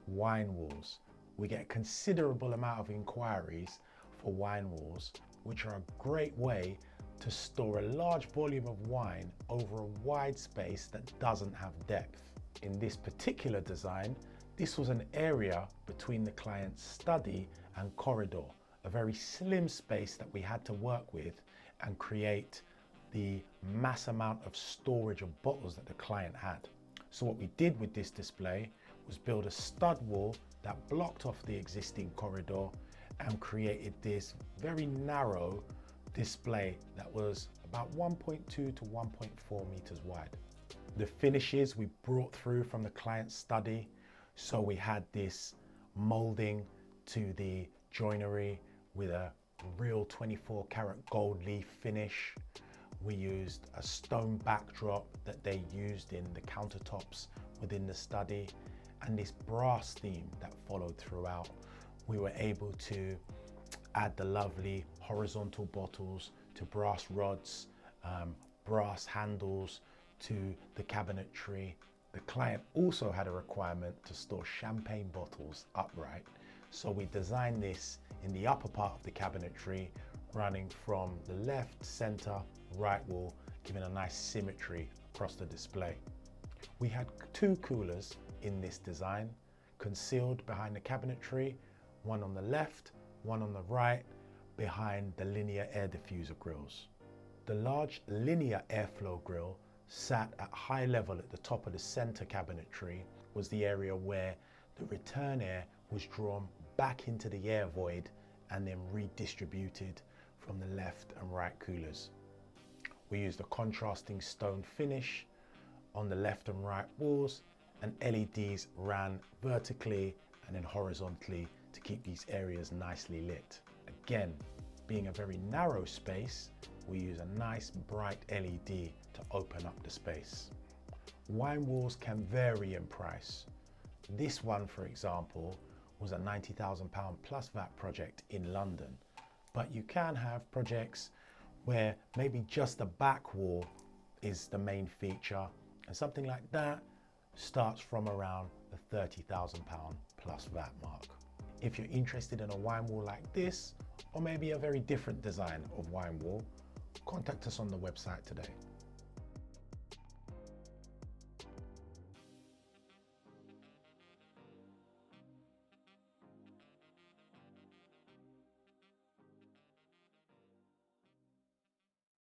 wine walls. We get a considerable amount of inquiries for wine walls, which are a great way to store a large volume of wine over a wide space that doesn't have depth. In this particular design, this was an area between the client's study and corridor, a very slim space that we had to work with and create the mass amount of storage of bottles that the client had. So what we did with this display was build a stud wall that blocked off the existing corridor and created this very narrow display that was about 1.2 to 1.4 meters wide. The finishes we brought through from the client's study. So we had this molding to the joinery with a real 24 karat gold leaf finish. We used a stone backdrop that they used in the countertops within the study, and this brass theme that followed throughout. We were able to add the lovely horizontal bottles to brass rods, brass handles to the cabinetry. The client also had a requirement to store champagne bottles upright. So we designed this in the upper part of the cabinetry, running from the left, center, right wall, giving a nice symmetry across the display. We had two coolers in this design, concealed behind the cabinetry, one on the left, one on the right, behind the linear air diffuser grills. The large linear airflow grill sat at high level at the top of the center cabinetry, was the area where the return air was drawn back into the air void and then redistributed from the left and right coolers. We used a contrasting stone finish on the left and right walls, and LEDs ran vertically and then horizontally to keep these areas nicely lit. Again, being a very narrow space, we use a nice bright LED to open up the space. Wine walls can vary in price. This one, for example, was a £90,000 plus VAT project in London, but you can have projects where maybe just the back wall is the main feature, and something like that starts from around the £30,000 plus VAT mark. If you're interested in a wine wall like this, or maybe a very different design of wine wall, contact us on the website today.